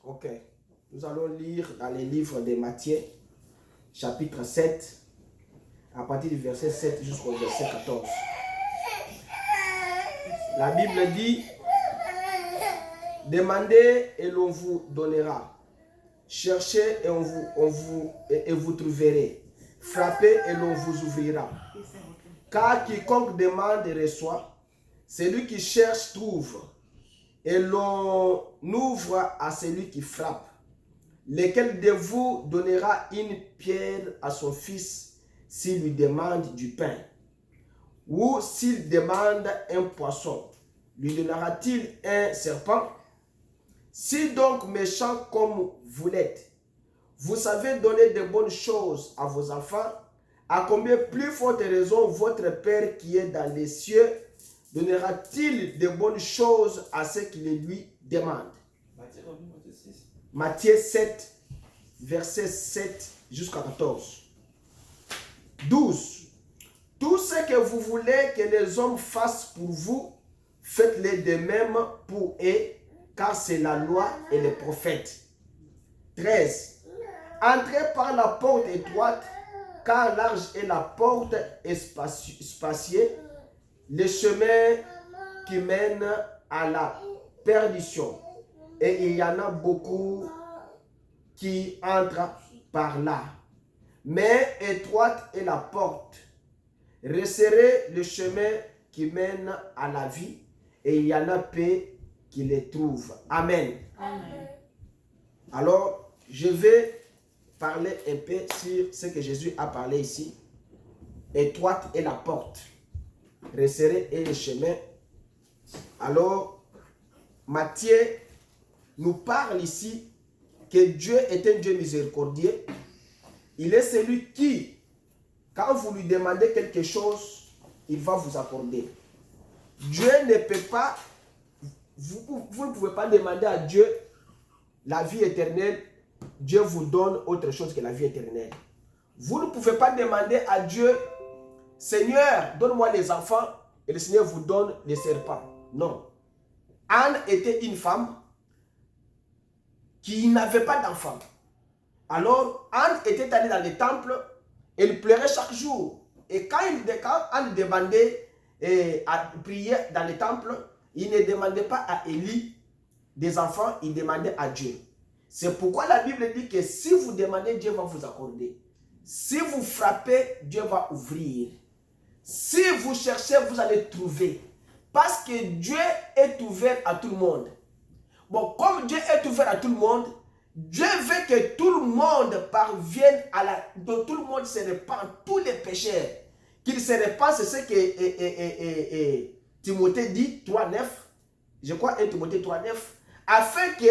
Ok. Nous allons lire dans les livres de Matthieu, chapitre 7, à partir du verset 7 jusqu'au verset 14. La Bible dit, demandez et l'on vous donnera. Cherchez et vous trouverez. Frappez et l'on vous ouvrira. Car quiconque demande reçoit, celui qui cherche trouve, et l'on ouvre à celui qui frappe. Lequel de vous donnera une pierre à son fils s'il lui demande du pain? Ou s'il demande un poisson, lui donnera-t-il un serpent? Si donc méchant comme vous l'êtes, vous savez donner de bonnes choses à vos enfants, à combien plus forte raison votre Père qui est dans les cieux donnera-t-il de bonnes choses à ceux qui les lui demandent? Matthieu 7, verset 7 jusqu'à 14. 12. Tout ce que vous voulez que les hommes fassent pour vous, faites-le de même pour eux, car c'est la loi et les prophètes. 13. Entrez par la porte étroite, car large est la porte et spacieux, le chemin qui mène à la perdition. Et il y en a beaucoup qui entrent par là. Mais étroite est la porte, resserrez le chemin qui mène à la vie, et il y en a peu qui les trouvent. Amen. Amen. Alors, je vais parler un peu sur ce que Jésus a parlé ici. Étroite est la porte, resserré est le chemin. Alors, Matthieu nous parle ici que Dieu est un Dieu miséricordieux. Il est celui qui, quand vous lui demandez quelque chose, il va vous accorder. Dieu ne peut pas, vous ne pouvez pas demander à Dieu la vie éternelle. Dieu vous donne autre chose que la vie éternelle. Vous ne pouvez pas demander à Dieu, Seigneur, donne-moi les enfants, et le Seigneur vous donne les serpents. Non. Anne était une femme qui n'avait pas d'enfant. Alors, Anne était allée dans le temple, elle pleurait chaque jour. Et quand Anne demandait à prier dans le temple, il ne demandait pas à Élie des enfants, il demandait à Dieu. C'est pourquoi la Bible dit que si vous demandez, Dieu va vous accorder. Si vous frappez, Dieu va ouvrir. Si vous cherchez, vous allez trouver. Parce que Dieu est ouvert à tout le monde. Bon, comme Dieu est ouvert à tout le monde, Dieu veut que tout le monde parvienne tout le monde se répand, tous les pécheurs. Qu'ils se répandent, c'est ce que Timothée dit, 3,9. Je crois 1 Timothée 3,9. Afin que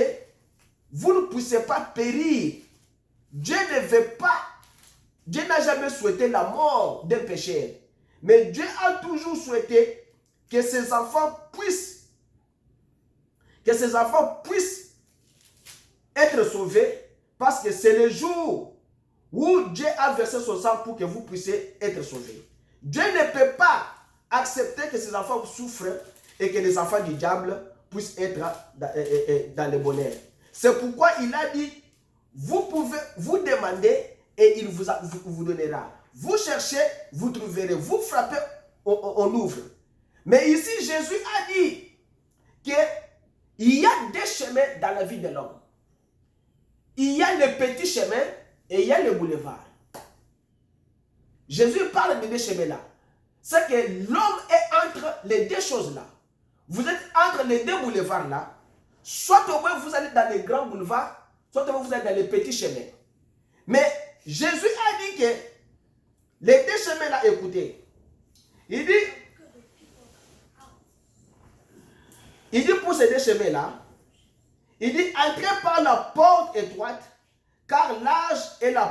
vous ne puissiez pas périr. Dieu ne veut pas, Dieu n'a jamais souhaité la mort d'un pécheur. Mais Dieu a toujours souhaité que ses enfants puissent être sauvés, parce que c'est le jour où Dieu a versé son sang pour que vous puissiez être sauvés. Dieu ne peut pas accepter que ses enfants souffrent et que les enfants du diable puissent être dans le bonheur. C'est pourquoi il a dit, vous pouvez vous demander et il vous donnera. Vous cherchez, vous trouverez. Vous frappez, on ouvre. Mais ici, Jésus a dit qu'il y a des chemins dans la vie de l'homme. Il y a le petit chemin et il y a le boulevard. Jésus parle de deux chemins-là. C'est que l'homme est entre les deux choses-là. Vous êtes entre les deux boulevards-là. Soit au moins vous allez dans les grands boulevards, soit au moins vous allez dans les petits chemins. Mais Jésus a dit que les deux chemins-là, écoutez. Il dit pour ces deux chemins-là, il dit, entrez par la porte étroite, car large est la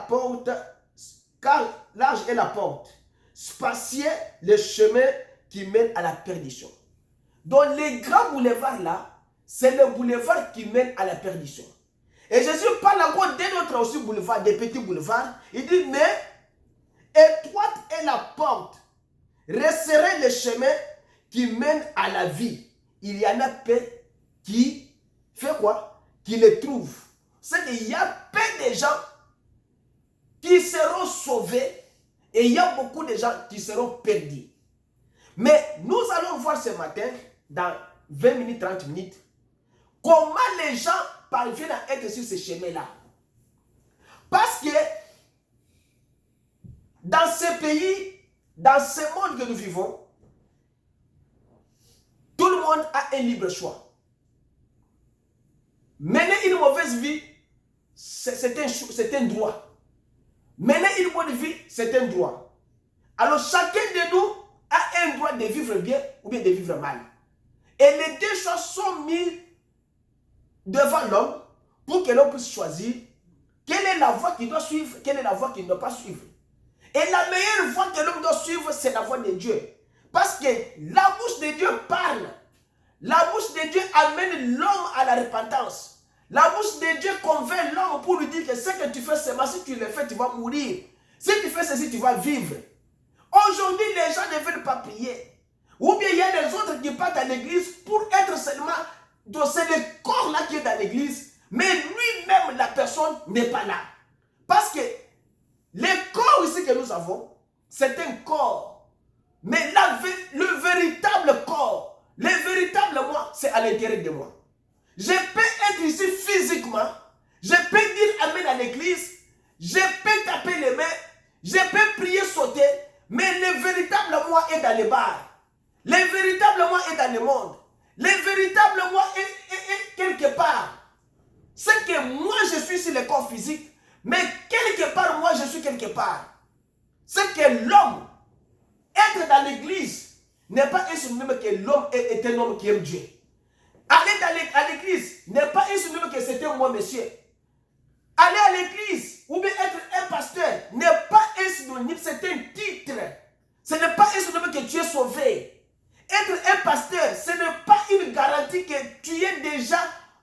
porte, spacieux le chemin qui mène à la perdition. Donc les grands boulevards là, c'est le boulevard qui mène à la perdition. Et Jésus parle encore d'un autre aussi boulevard, des petits boulevards. Il dit, mais étroite est la porte, resserrez le chemin qui mène à la vie. Il y en a peu qui fait quoi? Qui les trouvent. c'est qu'il y a peu de gens qui seront sauvés et il y a beaucoup de gens qui seront perdus. Mais nous allons voir ce matin, dans 20 minutes, 30 minutes, comment les gens parviennent à être sur ce chemin-là. Parce que dans ce pays, dans ce monde que nous vivons, tout le monde a un libre choix. Mener une mauvaise vie, c'est un droit. Mener une bonne vie, c'est un droit. Alors chacun de nous a un droit de vivre bien ou bien de vivre mal. Et les deux choses sont mises devant l'homme pour que l'homme puisse choisir quelle est la voie qu'il doit suivre, quelle est la voie qu'il ne doit pas suivre. Et la meilleure voie que l'homme doit suivre, c'est la voie de Dieu. Parce que la bouche de Dieu parle. La bouche de Dieu amène l'homme à la repentance. La bouche de Dieu convainc l'homme pour lui dire que ce que tu fais seulement, si tu le fais, tu vas mourir. Si tu fais ceci, tu vas vivre. Aujourd'hui, les gens ne veulent pas prier. Ou bien il y a des autres qui partent à l'église pour être seulement... Donc c'est le corps là qui est dans l'église, mais lui-même, la personne n'est pas là. Parce que le corps ici que nous avons, c'est un corps. Mais le véritable corps, le véritable moi, c'est à l'intérieur de moi. Je peux être ici physiquement, je peux dire amen à l'église, je peux taper les mains, je peux prier, sauter, mais le véritable moi est dans les bars. Le véritable moi est dans le monde. Le véritable moi est quelque part. C'est que moi je suis sur le corps physique, mais quelque part moi je suis quelque part. C'est que l'homme, être dans l'église, n'est pas un synonyme que l'homme est un homme qui aime Dieu. Aller à l'église n'est pas un synonyme que c'est un moi monsieur. Aller à l'église ou bien être un pasteur n'est pas un synonyme, c'est un titre. Ce n'est pas un synonyme que tu es sauvé. Être un pasteur, ce n'est pas une garantie que tu es déjà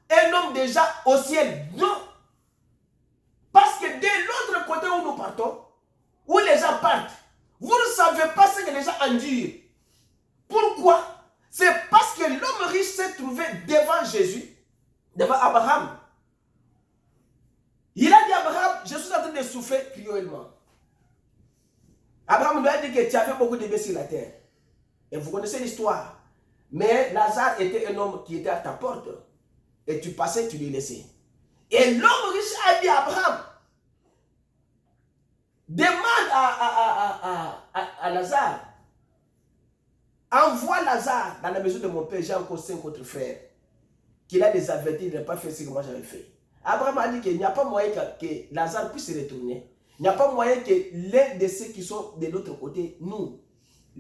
un homme déjà au ciel. Non. Parce que de l'autre côté où nous partons, où les gens partent, vous ne savez pas ce que les gens endurent. Pourquoi? C'est parce que l'homme riche s'est trouvé devant Jésus, devant Abraham. Il a dit à Abraham, je suis en train de souffrir cruellement. Abraham lui a dit que tu avais beaucoup de bébés sur la terre. Et vous connaissez l'histoire. Mais Lazare était un homme qui était à ta porte. Et tu passais, tu lui laissais. Et l'homme riche a dit à Abraham, demande à Lazare, envoie Lazare dans la maison de mon père, j'ai encore 5 autres frères, qu'il a des avertis, il n'a pas fait ce que moi j'avais fait. Abraham a dit qu'il n'y a pas moyen que Lazare puisse se retourner. Il n'y a pas moyen que l'un de ceux qui sont de l'autre côté, nous,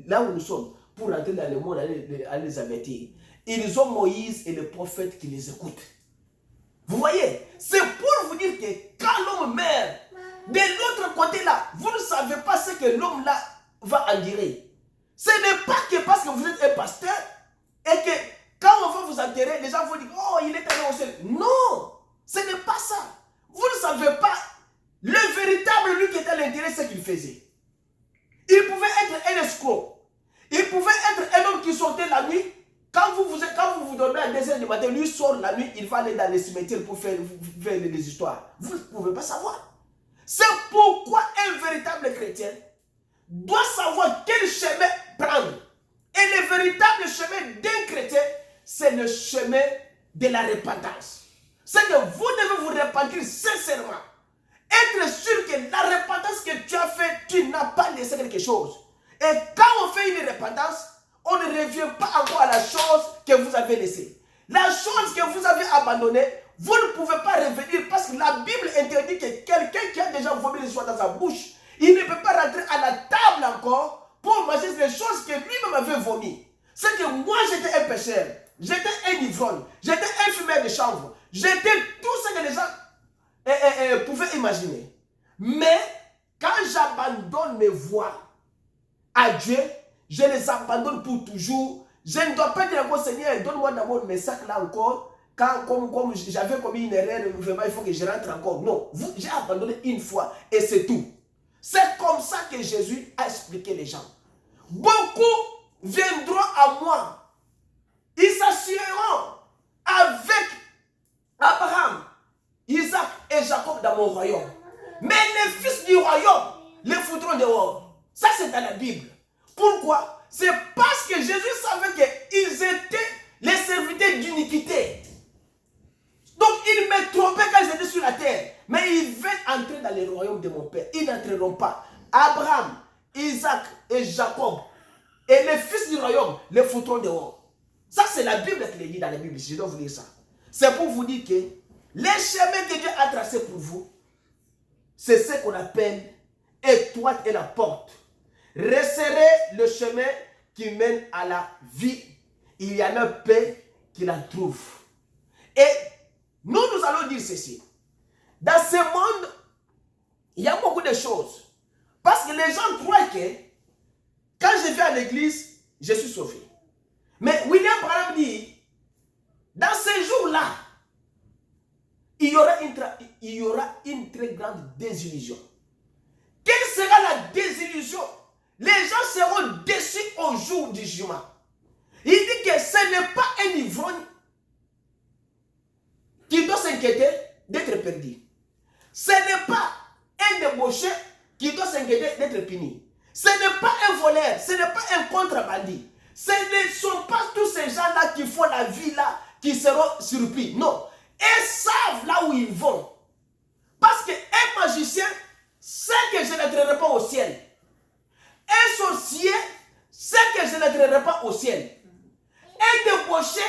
là où nous sommes, pour rentrer dans le monde, aller les avertir. Ils ont Moïse et le prophète qui les écoutent. Vous voyez, c'est pour vous dire que quand l'homme meurt, de l'autre côté là, vous ne savez pas ce que l'homme là va endurer. Ce n'est pas que parce que vous êtes un pasteur et que quand on va vous enterrer, les gens vont dire, oh, il est allé au ciel. Non, ce n'est pas ça. Vous ne savez pas le véritable lui qui était à l'intérieur, ce qu'il faisait. Il pouvait être un escroc. Il pouvait être un homme qui sortait la nuit. Quand vous dormez à 2h du matin, lui sort la nuit, il va aller dans les cimetières pour faire des histoires. Vous ne pouvez pas savoir. C'est pourquoi un véritable chrétien doit savoir quel chemin prendre. Et le véritable chemin d'un chrétien, c'est le chemin de la repentance. C'est que vous devez vous repentir sincèrement. Être sûr que la repentance que tu as faite, tu n'as pas laissé quelque chose. Et quand on fait une repentance, on ne revient pas encore à la chose que vous avez laissée. La chose que vous avez abandonnée, vous ne pouvez pas revenir parce que la Bible interdit que quelqu'un qui a déjà vomi le soir dans sa bouche, il ne peut pas rentrer à la table encore pour manger les choses que lui-même avait vomi. C'est que moi j'étais un pécheur, j'étais un ivrogne, j'étais un fumeur de chanvre, j'étais tout ce que les gens pouvaient imaginer. Mais quand j'abandonne mes voies à Dieu, je les abandonne pour toujours. Je ne dois pas dire encore, Seigneur, donne-moi d'abord mes sacs là encore. Comme j'avais commis une erreur, vraiment, il faut que je rentre encore. Non, j'ai abandonné une fois et c'est tout. C'est comme ça que Jésus a expliqué les gens. Beaucoup viendront à moi. Ils s'assureront avec Abraham, Isaac et Jacob dans mon royaume. Mais les fils du royaume les foutront dehors. Ça, c'est dans la Bible. Pourquoi? C'est parce que Jésus savait qu'ils étaient les serviteurs d'iniquité. Donc, ils me trompaient quand ils étaient sur la terre. Mais ils veulent entrer dans le royaume de mon Père. Ils n'entreront pas. Abraham, Isaac et Jacob et les fils du royaume les foutront dehors. Ça, c'est la Bible qui le dit dans la Bible. Je dois vous dire ça. C'est pour vous dire que les chemins que Dieu a tracés pour vous, c'est ce qu'on appelle étroite est la porte. Resserrez le chemin qui mène à la vie. Il y en a peu qui la trouvent. Et nous allons dire ceci. Dans ce monde, il y a beaucoup de choses. Parce que les gens croient que quand je vais à l'église, je suis sauvé. Mais William Branham dit, dans ces jours-là, il y aura une très grande désillusion. Quelle sera la désillusion? Les gens seront déçus au jour du jugement. Il dit que ce n'est pas un ivrogne qui doit s'inquiéter d'être perdu. Ce n'est pas un débauché qui doit s'inquiéter d'être puni. Ce n'est pas un voleur, ce n'est pas un contrebandier. Ce ne sont pas tous ces gens-là qui font la vie là, qui seront surpris. Non. Ils savent là où ils vont. Parce qu'un magicien sait que je n'entrerai pas au ciel. Un sorcier sait que je n'entrerai pas au ciel. Un débauché,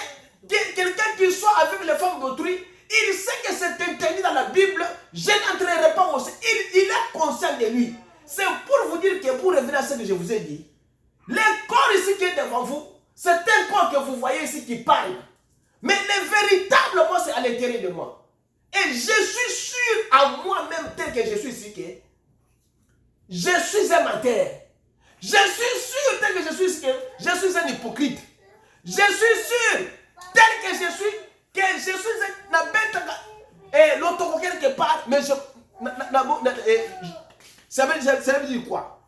quelqu'un qui soit avec les femmes d'autrui, il sait que c'est interdit dans la Bible, je n'entrerai pas au ciel. Il est conscient de lui. C'est pour vous dire que, pour revenir à ce que je vous ai dit, le corps ici qui est devant vous, c'est un corps que vous voyez ici qui parle. Mais le véritable moi, c'est à l'intérieur de moi. Et je suis sûr à moi-même, tel que je suis ici, que je suis un menteur. Je suis sûr, tel que je suis ici, que je suis un hypocrite. Je suis sûr, tel que je suis un bête et l'autre quelque part, mais ça veut dire quoi?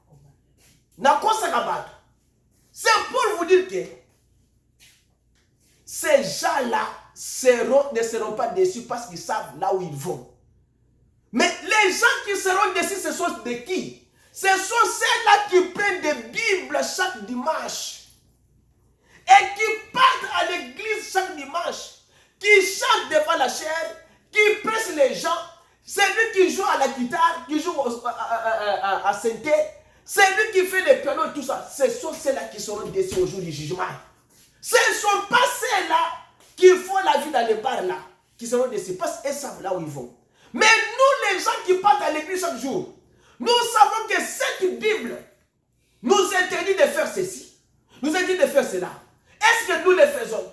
C'est pour vous dire que ces gens-là ne seront pas déçus parce qu'ils savent là où ils vont. Mais les gens qui seront déçus, ce sont de qui? Ce sont ceux-là qui prennent des Bibles chaque dimanche et qui partent à l'église chaque dimanche, qui chantent devant la chair, qui pressent les gens. C'est lui qui joue à la guitare, qui joue à synthé, c'est lui qui fait les pianos et tout ça. Ce sont ceux-là qui seront déçus au jour du jugement. Ce ne sont pas ceux-là qui font la vie dans les bars là, qui seront déçus parce qu'ils savent là où ils vont. Mais nous, les gens qui partent à l'église chaque jour, nous savons que cette Bible nous interdit de faire ceci, nous interdit de faire cela. Est-ce que nous le faisons?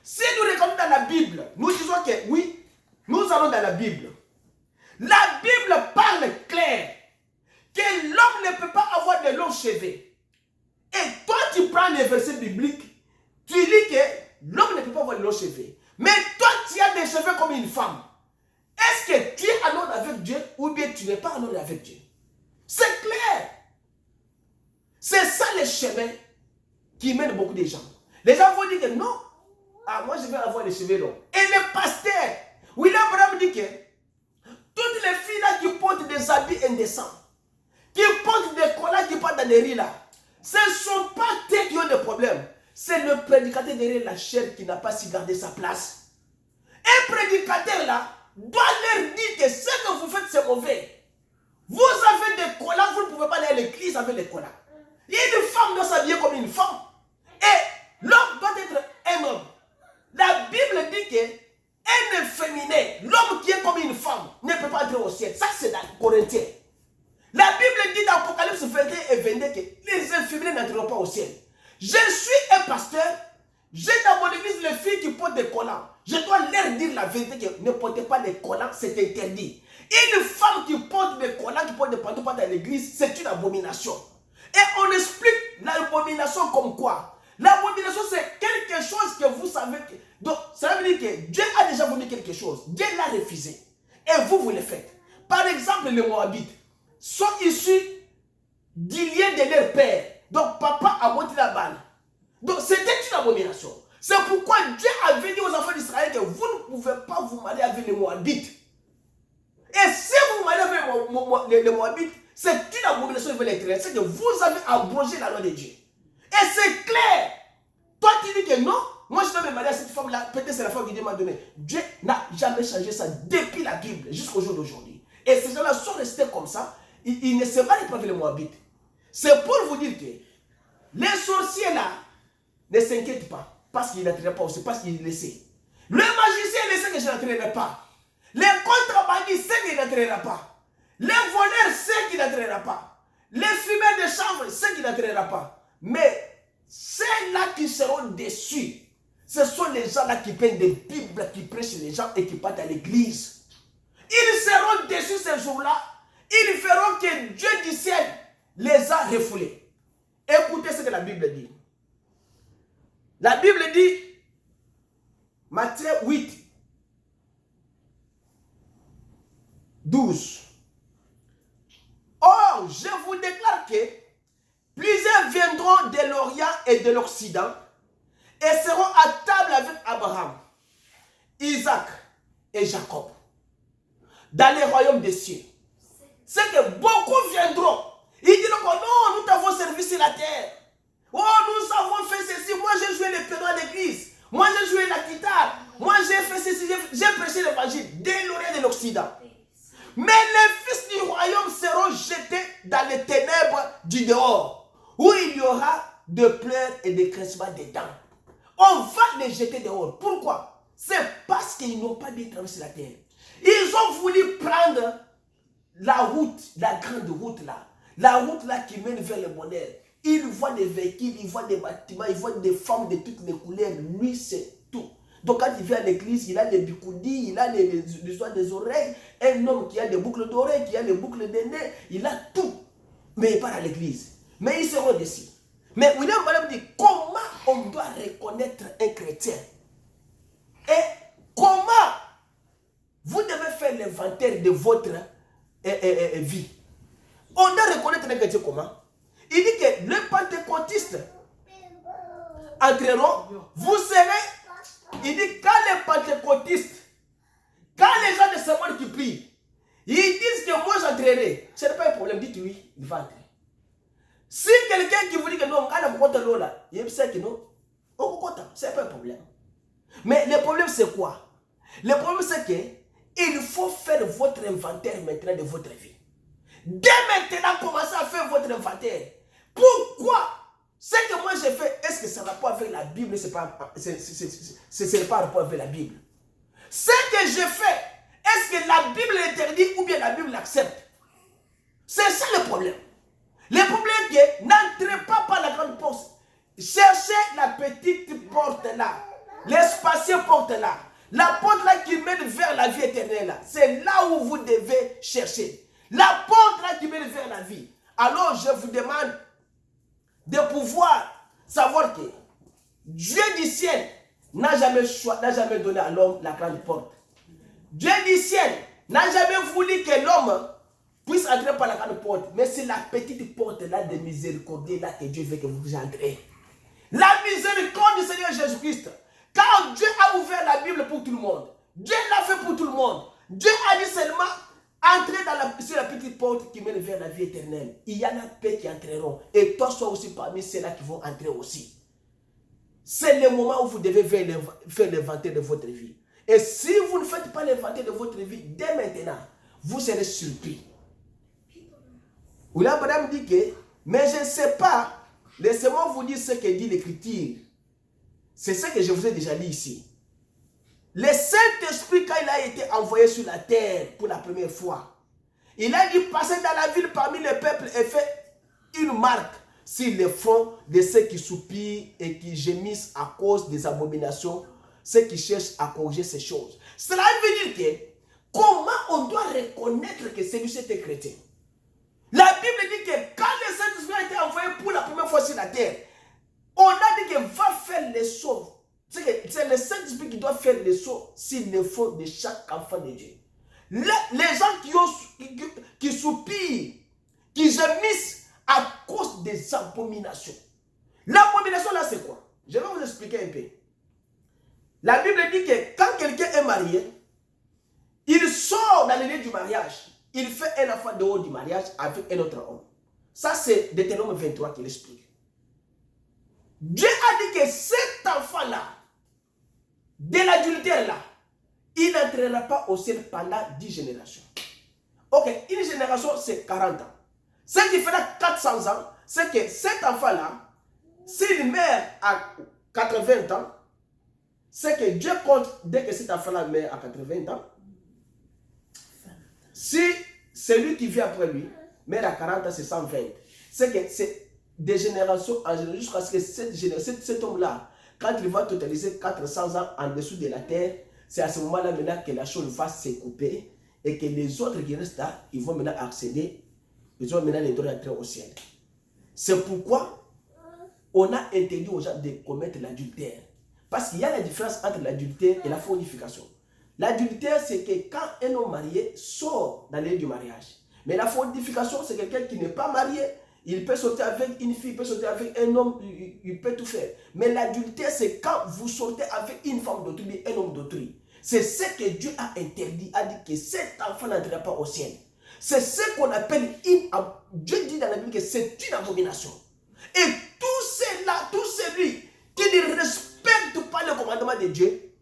Si nous regardons dans la Bible, nous disons que oui, nous allons dans la Bible. La Bible parle clair que l'homme ne peut pas avoir de longs cheveux. Et toi, tu prends les versets bibliques, tu dis que l'homme ne peut pas avoir de longs cheveux. Mais toi, tu as des cheveux comme une femme. Est-ce que tu es en ordre avec Dieu ou bien tu n'es pas en ordre avec Dieu? C'est clair. C'est ça le chemin qui mène beaucoup de gens. Les gens vont dire que non, moi je vais avoir les cheveux longs. Et le pasteur, William Branham dit que toutes les filles là qui portent des habits indécents, qui portent des collants qui partent dans les rues là, ce ne sont pas eux qui ont des problèmes. C'est le prédicateur derrière la chair qui n'a pas su garder sa place. Un prédicateur là doit leur dire que ce que vous faites c'est mauvais. Vous avez des collants, vous ne pouvez pas aller à l'église avec les collants. Une femme doit s'habiller comme une femme. Et l'homme doit être un homme. La Bible dit que un efféminé, l'homme qui est comme une femme, ne peut pas entrer au ciel. Ça, c'est dans Corinthiens. La Bible dit dans Apocalypse 21 et 22 que les infirmiers n'entreront pas au ciel. Je suis un pasteur. J'ai dans mon église les filles qui portent des collants. Je dois leur dire la vérité que ne portez pas des collants, c'est interdit. Une femme qui porte des collants, qui porte des pantalons dans l'église, c'est une abomination. Et on explique l'abomination comme quoi? L'abomination, c'est quelque chose que vous savez. Donc, ça veut dire que Dieu a déjà voulu quelque chose. Dieu l'a refusé. Et vous le faites. Par exemple, les Moabites sont issus du lien de leur père. Donc, papa a monté la balle. Donc, c'était une abomination. C'est pourquoi Dieu avait dit aux enfants d'Israël que vous ne pouvez pas vous marier avec les Moabites. Et si vous mariez avec les Moabites, c'est une abomination vers l'Éternel. C'est que vous avez abrogé la loi de Dieu. Et c'est clair. Toi, tu dis que non. Moi, je dois me marier à cette femme-là. Peut-être c'est la femme que Dieu m'a donnée. Dieu n'a jamais changé ça depuis la Bible jusqu'au jour d'aujourd'hui. Et ces gens-là sont restés comme ça. Ils ne se marient pas avec les Moabites. C'est pour vous dire que les sorciers-là ne s'inquiètent pas. Parce qu'ils n'attirent pas aussi. Parce qu'ils le savent. Le magicien, il sait que je n'attirerai pas. Les contrebandistes savent qu'il n'attirera pas. Les voleurs savent qu'il n'attirera pas. Les fumeurs de chanvre savent qu'il n'attirera pas. Mais ceux-là qui seront déçus, ce sont les gens-là qui prennent des Bibles, qui prêchent les gens et qui partent à l'église. Ils seront déçus ces jours-là. Ils feront que Dieu du ciel les a refoulés. Écoutez ce que la Bible dit. La Bible dit, Matthieu 8, 12. Or, je vous déclare que plusieurs viendront de l'Orient et de l'Occident et seront à table avec Abraham, Isaac et Jacob dans les royaumes des cieux. C'est que beaucoup viendront. Ils diront que non, nous t'avons servi sur la terre. Oh, nous avons fait ceci. Moi, j'ai joué les pédales à l'église. Moi, j'ai joué la guitare. Moi, j'ai fait ceci. J'ai prêché l'évangile dès l'Orient et de l'Occident. Mais les fils du royaume seront jetés dans les ténèbres du dehors, où il y aura de pleurs et de crissements des dents. On va les jeter dehors. Pourquoi? C'est parce qu'ils n'ont pas bien traversé la terre. Ils ont voulu prendre la route, la grande route là. La route là qui mène vers le bonheur. Ils voient des véhicules, ils voient des bâtiments, ils voient des femmes de toutes les couleurs. Lui, c'est tout. Donc quand il vient à l'église, il a des bicoudis, il a les soins des oreilles. Un homme qui a des boucles d'oreilles, qui a des boucles de nez, il a tout. Mais il part à l'église. Mais ils seront déçus. Mais William Branham dit, comment on doit reconnaître un chrétien? Et comment vous devez faire l'inventaire de votre vie? On doit reconnaître un chrétien comment? Il dit que les pentecôtistes entreront, vous serez, il dit quand les pentecôtistes, quand les gens de ce monde qui prient, ils disent que moi j'entrerai, ce n'est pas un problème, dites oui, il va entrer. Si quelqu'un qui vous dit que non, quand on compte là, il sait que non, on compte, ce n'est pas un problème. Mais le problème c'est quoi? Le problème c'est que il faut faire votre inventaire maintenant de votre vie. Dès maintenant, commencez à faire votre inventaire. Pourquoi? Ce que moi j'ai fait, est-ce que ça n'a pas avec la Bible? C'est pas rapport avec la Bible. Ce que j'ai fait, est-ce que la Bible l'interdit ou bien la Bible l'accepte? C'est ça le problème. Le problème est que n'entrez pas par la grande porte. Cherchez la petite porte là. L'espacieuse porte là. La porte là qui mène vers la vie éternelle là. C'est là où vous devez chercher. La porte là qui mène vers la vie. Alors je vous demande de pouvoir savoir que Dieu du ciel n'a jamais donné à l'homme la grande porte. Dieu du ciel n'a jamais voulu que l'homme puisse entrer par la grande porte. Mais c'est la petite porte là de miséricorde là que Dieu veut que vous entrez. La miséricorde du Seigneur Jésus-Christ. Quand Dieu a ouvert la Bible pour tout le monde, Dieu l'a fait pour tout le monde. Dieu a dit seulement, entrez sur la petite porte qui mène vers la vie éternelle. Il y en a peu qui entreront. Et toi, sois aussi parmi ceux-là qui vont entrer aussi. C'est le moment où vous devez faire l'inventaire de votre vie. Et si vous ne faites pas l'inventaire de votre vie, dès maintenant, vous serez surpris. William Branham dit que, mais je ne sais pas, laissez-moi vous dire ce que dit l'Écriture. C'est ce que je vous ai déjà dit ici. Le Saint-Esprit, quand il a été envoyé sur la terre pour la première fois, il a dit passer dans la ville parmi les peuples et fait une marque sur le front de ceux qui soupirent et qui gémissent à cause des abominations, ceux qui cherchent à corriger ces choses. Cela veut dire que comment on doit reconnaître que celui-ci est chrétien? La Bible dit que quand le Saint-Esprit a été envoyé pour la première fois sur la terre, on a dit qu'il va faire les sauts. C'est le Saint-Esprit qui doit faire les sauts s'il le faut de chaque enfant de Dieu. Les gens qui soupirent, qui gémissent à cause des abominations. L'abomination là c'est quoi? Je vais vous expliquer un peu. La Bible dit que quand quelqu'un est marié, il sort dans le lieu du mariage. Il fait un enfant dehors du mariage avec un autre homme. Ça, c'est Deutéronome 23 qui l'explique. Dieu a dit que cet enfant-là, de l'adultère-là, il n'entrera pas au ciel pendant 10 générations. Ok, une génération, c'est 40 ans. Ce qui fera 400 ans, c'est que cet enfant-là, s'il meurt à 80 ans, c'est que Dieu compte dès que cet enfant-là meurt à 80 ans. Si celui qui vit après lui meurt à 40 ans, c'est 120. C'est que c'est des générations en général, jusqu'à ce que cet homme-là, quand il va totaliser 400 ans en dessous de la terre, c'est à ce moment-là maintenant que la chose va se couper et que les autres qui restent là, ils vont maintenant accéder, ils vont maintenant les droits d'entrer au ciel. C'est pourquoi on a interdit aux gens de commettre l'adultère. Parce qu'il y a la différence entre l'adultère et la fornication. L'adultère, c'est que quand un homme marié sort dans le lieu du mariage. Mais la fornication, c'est quelqu'un qui n'est pas marié. Il peut sortir avec une fille, il peut sortir avec un homme, il peut tout faire. Mais l'adultère, c'est quand vous sortez avec une femme d'autrui, un homme d'autrui. C'est ce que Dieu a interdit, a dit que cet enfant n'entrera pas au ciel. C'est ce qu'on appelle Dieu dit dans la Bible que c'est une abomination. Et tout celui qui ne respecte pas le commandement de Dieu,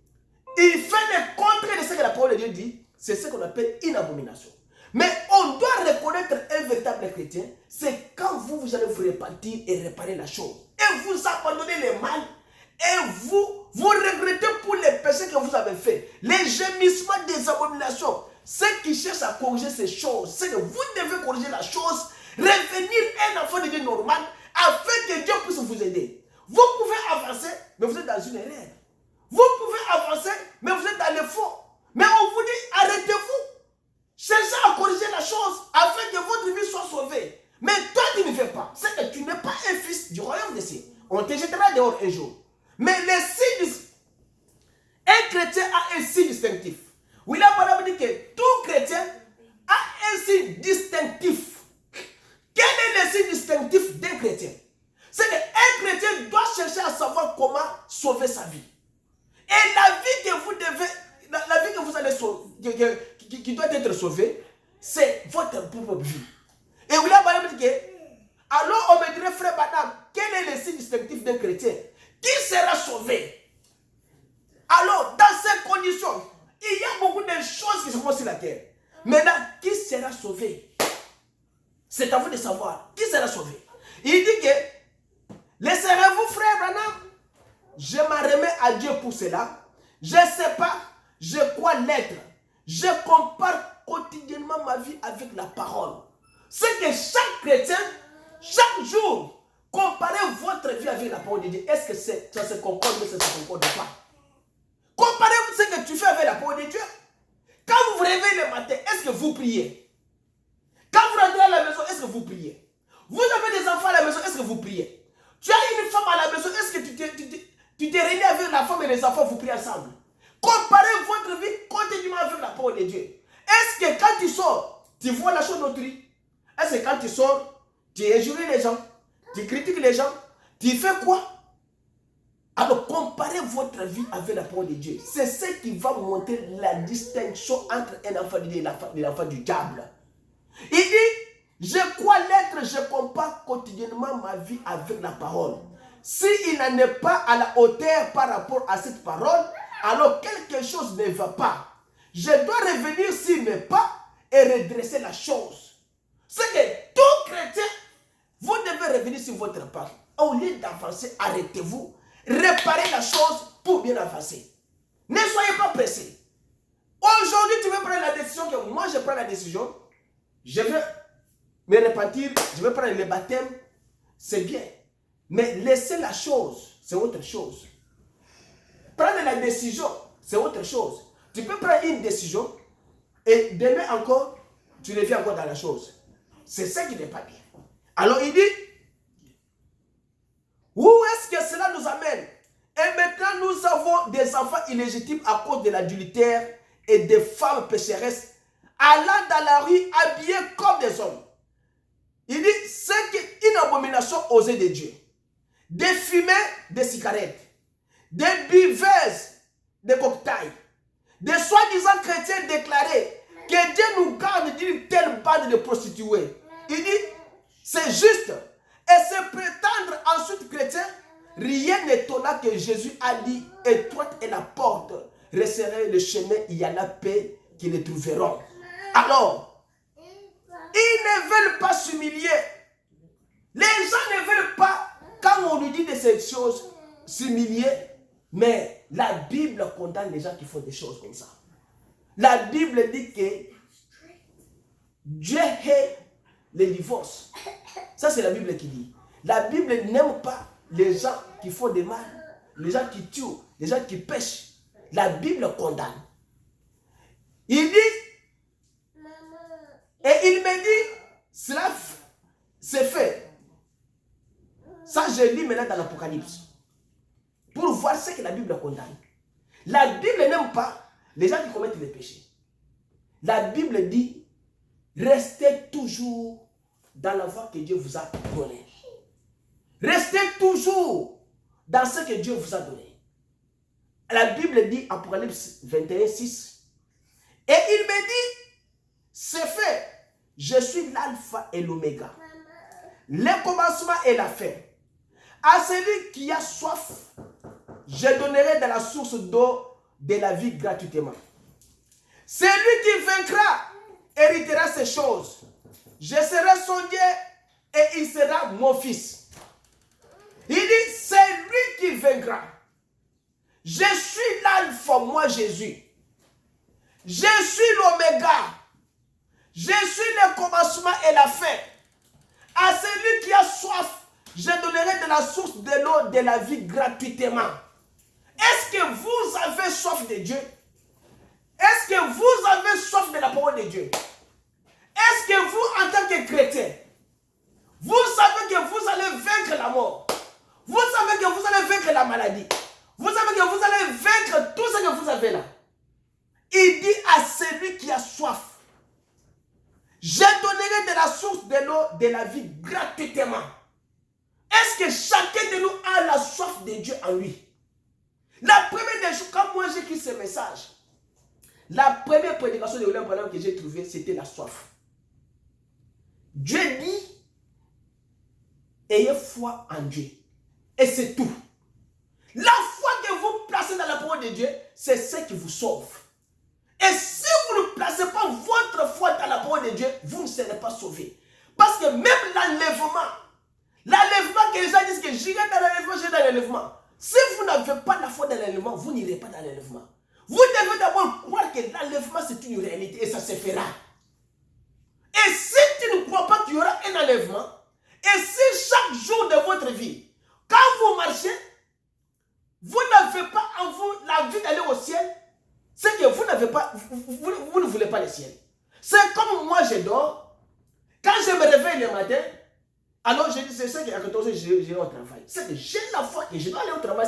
il fait le contraire de ce que la parole de Dieu dit, c'est ce qu'on appelle une abomination. Mais on doit reconnaître un véritable chrétien, c'est quand vous allez vous repentir et réparer la chose. Et vous abandonnez le mal, et vous regrettez pour les péchés que vous avez faits. Les gémissements des abominations. Ceux qui cherchent à corriger ces choses, c'est que vous devez corriger la chose, revenir un enfant de Dieu normal, afin que Dieu puisse vous aider. Vous pouvez avancer, mais vous êtes dans une erreur. Vous pouvez avancer, mais vous êtes dans le faux. Mais on vous dit, arrêtez-vous. Cherchez à corriger la chose, afin que votre vie soit sauvée. Mais toi, tu ne fais pas. C'est que tu n'es pas un fils du royaume des cieux. On te jettera dehors un jour. Mais les signes, un chrétien a un signe distinctif. William Branham dit que tout chrétien a un signe distinctif. Quel est le signe distinctif d'un chrétien? C'est qu'un chrétien doit chercher à savoir comment sauver sa vie. Et la vie que vous devez, la vie que vous allez sauver, qui doit être sauvée, c'est votre propre vie. Et William Branham dit que, alors on me dirait, frère Branham, quel est le signe distinctif d'un chrétien? Qui sera sauvé? Alors, dans ces conditions, il y a beaucoup de choses qui se passent sur la terre. Maintenant, qui sera sauvé? C'est à vous de savoir. Qui sera sauvé? Il dit que, laisserez-vous, frère Branham? Je m'en remets à Dieu pour cela. Je ne sais pas, je crois l'être. Je compare quotidiennement ma vie avec la parole. C'est que chaque chrétien, chaque jour, comparez votre vie avec la parole de Dieu. Est-ce que ça se concorde ou ça ne se concorde pas? Comparez ce que tu fais avec la parole de Dieu. Quand vous vous réveillez le matin, est-ce que vous priez? Quand vous rentrez à la maison, est-ce que vous priez? Vous avez des enfants à la maison, est-ce que vous priez? Tu as une femme à la maison, est-ce que tu t'es réuni avec la femme et les enfants, vous priez ensemble? Comparez votre vie continuellement avec la parole de Dieu. Est-ce que quand tu sors, tu vois la chose d'autrui? Est-ce que quand tu sors, tu injures les gens? Tu critiques les gens? Tu fais quoi? Alors, comparez votre vie avec la parole de Dieu. C'est ce qui va montrer la distinction entre un enfant de Dieu et l'enfant du diable. Il dit, je crois l'être, je compare quotidiennement ma vie avec la parole. S'il n'en est pas à la hauteur par rapport à cette parole, alors quelque chose ne va pas. Je dois revenir sur mes pas et redresser la chose. C'est que tout chrétien, vous devez revenir sur votre pas. Au lieu d'avancer, arrêtez-vous. Réparez la chose pour bien avancer. Ne soyez pas pressés. Aujourd'hui, tu veux prendre la décision que moi je prends la décision. Je vais me repentir, je vais prendre le baptême. C'est bien. Mais laisser la chose, c'est autre chose. Prendre la décision, c'est autre chose. Tu peux prendre une décision et demain encore, tu reviens encore dans la chose. C'est ça qui n'est pas bien. Alors il dit, où est-ce que cela nous amène? Et maintenant, nous avons des enfants illégitimes à cause de l'adultère et des femmes pécheresses allant dans la rue habillées comme des hommes. Il dit, c'est une abomination aux yeux de Dieu. Des fumées de cigarettes, des buveuses de cocktails, des soi-disant chrétiens déclarés que Dieu nous garde d'une telle bande de prostituées. Il dit, c'est juste. Et se prétendre ensuite chrétien, rien n'étonna que Jésus a dit, étroite est la porte, resserrez le chemin, il y a la paix qu'ils les trouveront. Alors, ils ne veulent pas s'humilier. Les gens ne veulent pas, quand on lui dit de ces choses, s'humilier. Mais la Bible condamne les gens qui font des choses comme ça. La Bible dit que Dieu hait les divorces. Ça, c'est la Bible qui dit. La Bible n'aime pas les gens qui font des mal, les gens qui tuent, les gens qui pêchent. La Bible condamne. Il dit, et il me dit, cela c'est fait. Ça, je lis maintenant dans l'Apocalypse. Pour voir ce que la Bible condamne. La Bible n'aime pas les gens qui commettent les péchés. La Bible dit, restez toujours dans la voie que Dieu vous a donnée. Restez toujours dans ce que Dieu vous a donné. La Bible dit, Apocalypse 21, 6, et il me dit, c'est fait, je suis l'alpha et l'oméga, le commencement et la fin. À celui qui a soif, je donnerai de la source d'eau de la vie gratuitement. Celui qui vaincra héritera ces choses. Je serai son Dieu et il sera mon fils. Il dit, c'est lui qui vaincra. Je suis l'alpha, moi Jésus. Je suis l'oméga. Je suis le commencement et la fin. À celui qui a soif, je donnerai de la source de l'eau de la vie gratuitement. Est-ce que vous avez soif de Dieu? Est-ce que vous avez soif de la parole de Dieu? Est-ce que vous, en tant que chrétien, vous savez que vous allez vaincre la mort? Vous savez que vous allez vaincre la maladie? Vous savez que vous allez vaincre tout ce que vous avez là? Il dit à celui qui a soif, je donnerai de la source de l'eau de la vie gratuitement. Est-ce que chacun de nous a la soif de Dieu en lui? La première des choses, quand moi j'ai écrit ce message, la première prédication de William Branham que j'ai trouvée, c'était la soif. Dieu dit, ayez foi en Dieu. Et c'est tout. La foi que vous placez dans la parole de Dieu, c'est ce qui vous sauve. Et si vous ne placez pas votre foi dans la parole de Dieu, vous ne serez pas sauvé. Parce que même l'enlèvement que les gens disent que j'irai dans l'enlèvement, j'irai dans l'enlèvement. Si vous n'avez pas la foi dans l'enlèvement, vous n'irez pas dans l'enlèvement. Vous devez d'abord croire que l'enlèvement c'est une réalité et ça se fera. Et si tu ne crois pas qu'il y aura un enlèvement, et si chaque jour de votre vie, quand vous marchez, vous n'avez pas en vous la vie d'aller au ciel, c'est que vous n'avez pas, vous ne voulez pas le ciel. C'est comme moi je dors, quand je me réveille le matin, alors je dis, c'est ça qu'à 14 h j'irai au travail. C'est que j'ai la foi que je dois aller au travail.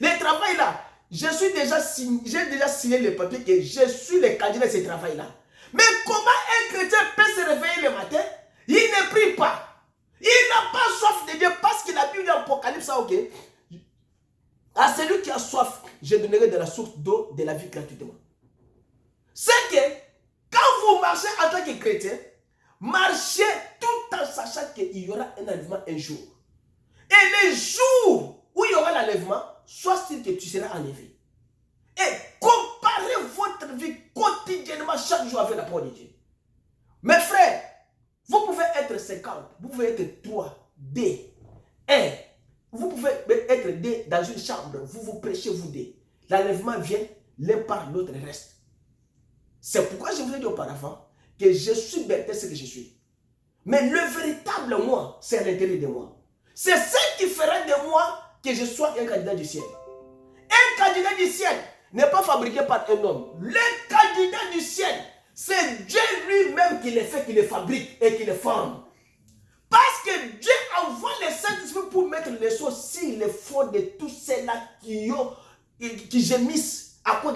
Le travail là, j'ai déjà signé le papier que je suis le candidat de ce travail-là. Mais comment un chrétien peut se réveiller le matin? Il ne prie pas. Il n'a pas soif de Dieu parce qu'il a vu l'Apocalypse, ok? À celui qui a soif, je donnerai de la source d'eau de la vie gratuitement. C'est que quand vous marchez en tant que chrétien, marchez tout en sachant qu'il y aura un enlèvement un jour. Et les jours où il y aura l'enlèvement, sois sûr que tu seras enlevé. Et comparez votre vie quotidiennement chaque jour avec la parole de Dieu. Mes frères, vous pouvez être 50, vous pouvez être 3, D, 1. Vous pouvez être D dans une chambre, vous prêchez, vous D. L'enlèvement vient, l'un par l'autre reste. C'est pourquoi je vous ai dit auparavant que je suis Berthe, ce que je suis. Mais le véritable moi, c'est à l'intérieur de moi. C'est ce qui fera de moi que je sois un candidat du ciel. Un candidat du ciel n'est pas fabriqué par un homme. Le candidat du ciel, c'est Dieu lui-même qui les fait, qui les fabrique et qui les forme. Parce que Dieu envoie les Saint-Esprit pour mettre les choses sur le front de tous ceux-là qui gémissent à cause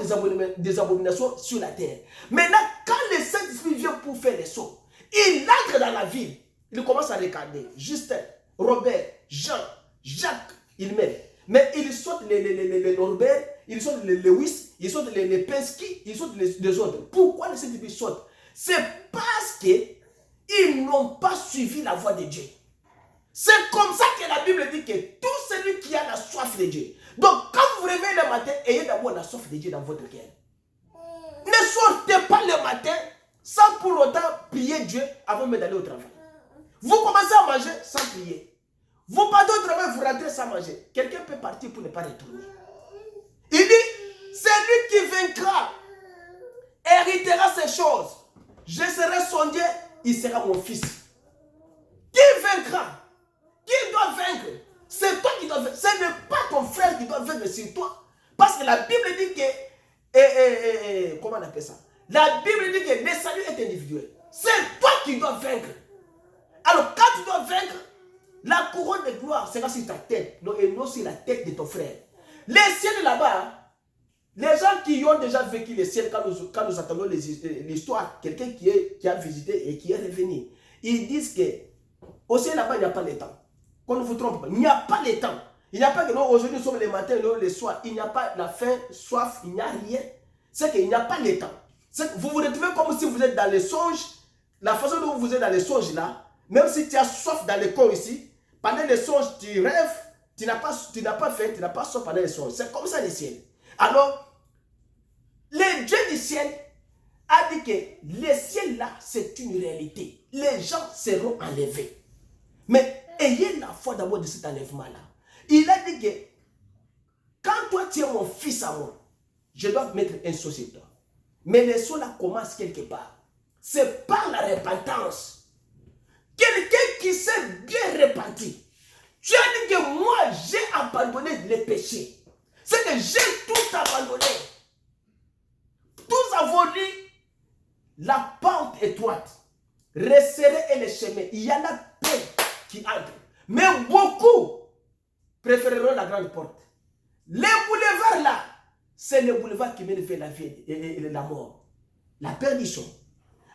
des abominations sur la terre. Maintenant, quand le Saint-Esprit vient pour faire les sauts, il entre dans la ville. Il commence à regarder Justin, Robert, Jean, Jacques, il met. Mais ils sautent les Norbert, ils sautent les Lewis, ils sautent les Penske, ils sautent les autres. Pourquoi les individus sautent? C'est parce qu'ils n'ont pas suivi la voie de Dieu. C'est comme ça que la Bible dit que tout celui qui a la soif de Dieu. Donc quand vous vous réveillez le matin, ayez d'abord la soif de Dieu dans votre cœur. Ne sortez pas le matin sans pour autant prier Dieu avant même d'aller au travail. Vous commencez à manger sans prier. Vous partez au travail, vous rentrez sans manger. Quelqu'un peut partir pour ne pas retourner. Il dit, celui qui vaincra héritera ces choses. Je serai son Dieu, il sera mon fils. Qui vaincra? Qui doit vaincre? C'est toi qui dois vaincre. Ce n'est pas ton frère qui doit vaincre, c'est toi. Parce que la Bible dit que... comment on appelle ça? La Bible dit que le salut est individuel. C'est toi qui dois vaincre. Alors quand tu dois vaincre, la couronne de gloire sera sur ta tête, et non sur la tête de ton frère. Les ciels là-bas, les gens qui ont déjà vécu les ciels, quand nous attendons l'histoire, quelqu'un qui a visité et qui est revenu, ils disent que au ciel là-bas, il n'y a pas le temps. Qu'on ne vous trompe pas, il n'y a pas le temps. Il n'y a pas que non, aujourd'hui nous sommes les matins, non, les soirs. Il n'y a pas la faim, soif, il n'y a rien. C'est qu'il n'y a pas le temps. Vous vous retrouvez comme si vous êtes dans les songes. La façon dont vous êtes dans les songes là, même si tu as soif dans le corps ici, pendant les songes, tu rêves, tu n'as pas faim, tu n'as pas soif pendant les songes. C'est comme ça le ciel. Alors, le Dieu du ciel a dit que le ciel là, c'est une réalité. Les gens seront enlevés. Mais ayez la foi d'abord de cet enlèvement-là. Il a dit que quand toi tu es mon fils à moi, je dois mettre un sceau sur toi. Mais le sceau là commence quelque part. C'est par la repentance. Quelqu'un qui s'est bien repenti. Tu as dit que moi j'ai abandonné les péchés. C'est que j'ai tout abandonné. Tous avons dit la pente étroite. Resserrez les chemins. Il y en a peu qui entrent. Mais beaucoup préféreront la grande porte. Les boulevards là, c'est le boulevard qui mène vers la vie et la mort. La perdition.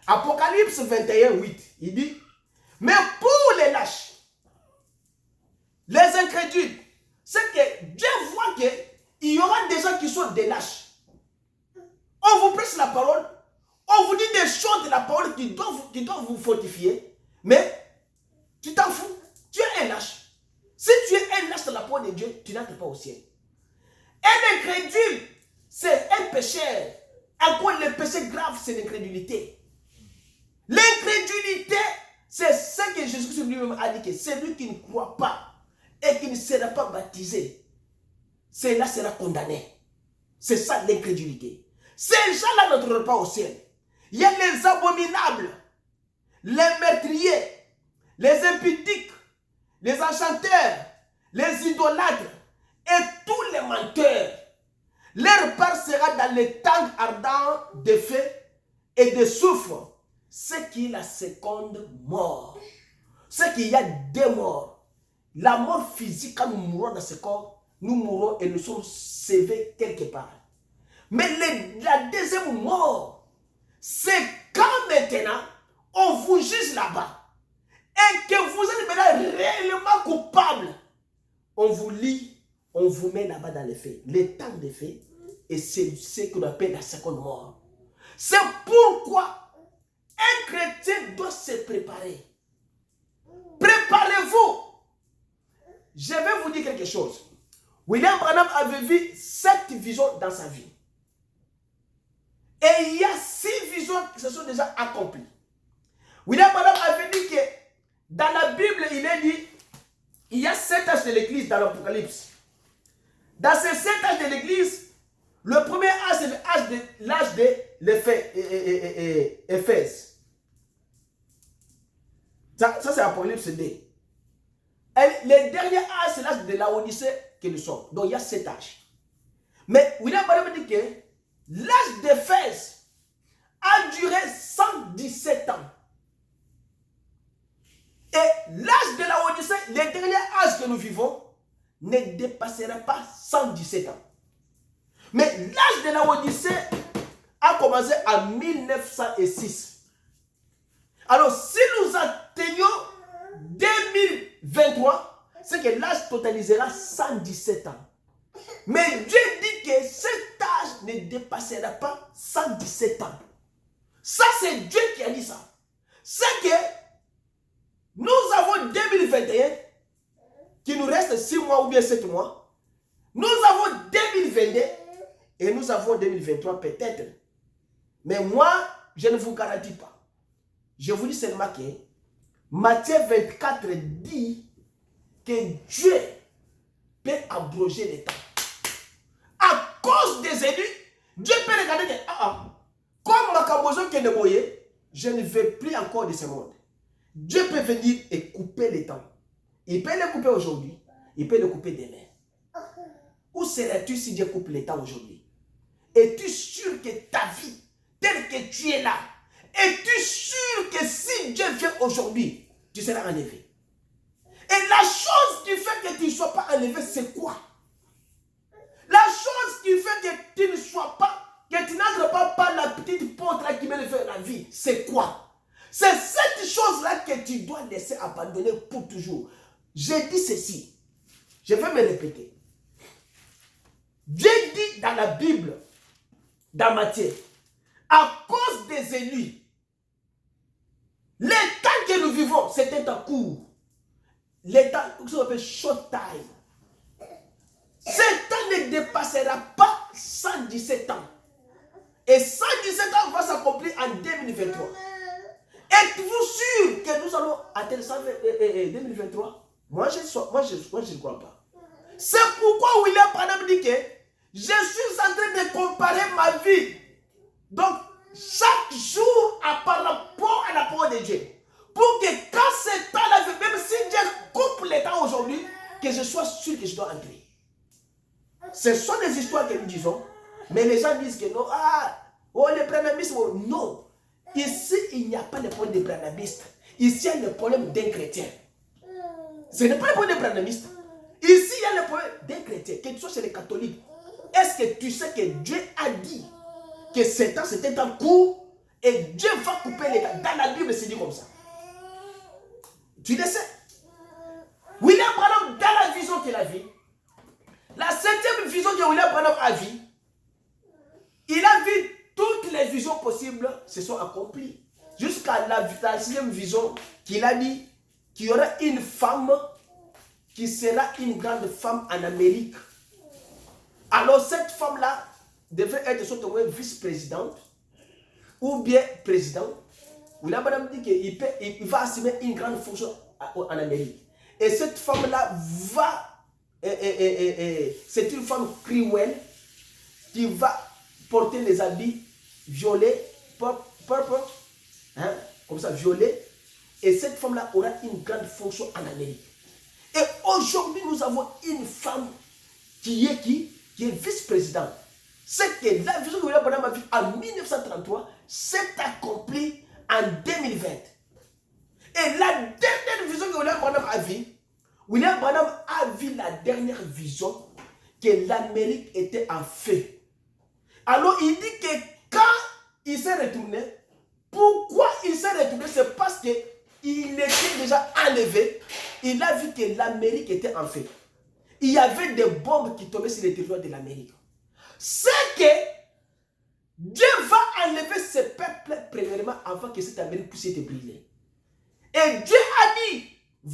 Apocalypse 21, 8, il dit, mais pour les lâches, les incrédules, c'est que Dieu voit qu'il y aura des gens qui sont des lâches. On vous prêche la parole, on vous dit des choses de la parole qui doivent vous fortifier, mais tu t'en fous, tu es un lâche. Si tu es un lâche dans la parole de Dieu, tu n'entres pas au ciel. Un incrédule, c'est un pécheur. Encore le péché grave, c'est l'incrédulité. L'incrédulité, c'est ce que Jésus lui-même a dit, que celui qui ne croit pas et qui ne sera pas baptisé, celui-là sera condamné. C'est ça l'incrédulité. Ces gens-là n'entreront pas au ciel. Il y a les abominables, les meurtriers, les impudiques, les enchanteurs, les idolâtres et tous les menteurs. Leur part sera dans les tangs ardents de feu et de soufre. Ce qui est la seconde mort. Ce qu'il y a deux morts. La mort physique, quand nous mourons dans ce corps, nous mourons et nous sommes sauvés quelque part. Mais la deuxième mort, c'est quand maintenant on vous juge là-bas et que vous êtes maintenant réellement coupable. On vous lie, on vous met là-bas dans les faits. Les temps des faits, et c'est ce qu'on appelle la seconde mort. C'est pourquoi un chrétien doit se préparer. Préparez-vous. Je vais vous dire quelque chose. William Branham avait vu 7 visions dans sa vie. Et il y a 6 visions qui se sont déjà accomplies. William Branham avait dit que dans la Bible, il est dit, il y a 7 âges de l'église dans l'Apocalypse. Dans ces 7 âges de l'église, le premier âge, c'est l'âge de l'Éphèse. Ça c'est Apocalypse 2. Et le dernier âge, c'est l'âge de la Odyssée que nous sommes. Donc il y a 7 âges. Mais William Branham dit que l'âge d'Éphèse a duré 117 ans. Et l'âge de la Odyssée, le dernier âge que nous vivons, ne dépassera pas 117 ans. Mais l'âge de la Odyssée a commencé en 1906. Alors, si nous atteignons 2023, c'est que l'âge totalisera 117 ans. Mais Dieu dit que cet âge ne dépassera pas 117 ans. Ça, c'est Dieu qui a dit ça. C'est que nous avons 2021, qui nous reste 6 mois ou bien 7 mois. Nous avons 2022 et nous avons 2023 peut-être. Mais moi, je ne vous garantis pas. Je vous dis seulement que Matthieu 24 dit que Dieu peut abroger les temps. À cause des élus, Dieu peut regarder que, comme Makabozo Keneboye, je ne veux plus encore de ce monde. Dieu peut venir et couper les temps. Il peut le couper aujourd'hui, il peut le couper demain. Où serais-tu si Dieu coupe les temps aujourd'hui? Es-tu sûr que ta vie, telle que tu es là, es-tu sûr que si Dieu vient aujourd'hui, tu seras enlevé? Et la chose qui fait que tu ne sois pas enlevé, c'est quoi? La chose qui fait que tu ne sois pas, que tu n'entres pas par la petite porte là qui met le feu à la vie, c'est quoi? C'est cette chose-là que tu dois laisser abandonner pour toujours. J'ai dit ceci, je vais me répéter. Dieu dit dans la Bible, dans Matthieu, à cause des élus, les temps que nous vivons, c'est un temps court. Les temps, ce qu'on appelle short time. Ce temps ne dépassera pas 117 ans. Et 117 ans va s'accomplir en 2023. Êtes-vous sûr que nous allons atteindre 2023? Moi, je ne crois pas. C'est pourquoi William Branham dit que je suis en train de comparer ma vie. Donc, chaque jour par rapport à la parole de Dieu. Pour que quand ce temps-là, même si Dieu coupe les temps aujourd'hui, que je sois sûr que je dois entrer. Ce sont des histoires que nous disons, mais les gens disent que non, les branhamistes, non. Ici, il n'y a pas de problème des branhamistes. Ici, il y a le problème d'un chrétien. Ce n'est pas le problème des branhamistes. Ici, il y a le problème d'un chrétien, que tu sois chez les catholiques. Est-ce que tu sais que Dieu a dit que ce temps, c'est un temps court et Dieu va couper les temps? Dans la Bible, c'est dit comme ça. Tu le sais. William Branham, dans la vision qu'il a vue, la 7e vision que William Branham a vue, il a vu toutes les visions possibles se sont accomplies. Jusqu'à la 6e vision qu'il a dit qu'il y aura une femme qui sera une grande femme en Amérique. Alors cette femme-là devrait être soit au moins vice-présidente ou bien président. William Branham dit qu'il va assumer une grande fonction en Amérique. Et cette femme-là c'est une femme cruelle qui va porter les habits violets, purple, comme ça, violet. Et cette femme-là aura une grande fonction en Amérique. Et aujourd'hui, nous avons une femme qui est vice-présidente. C'est que la vision que William Branham a vue en 1933 s'est accomplie en 2020. Et la dernière vision que William Branham a vue, William Branham a vu la dernière vision que l'Amérique était en feu. Alors il dit que quand il s'est retourné, pourquoi il s'est retourné? C'est parce qu'il était déjà enlevé. Il a vu que l'Amérique était en feu. Il y avait des bombes qui tombaient sur le territoire de l'Amérique. C'est que Dieu va enlever ce peuple premièrement avant que cette Amérique puisse être brûlée. Et Dieu a dit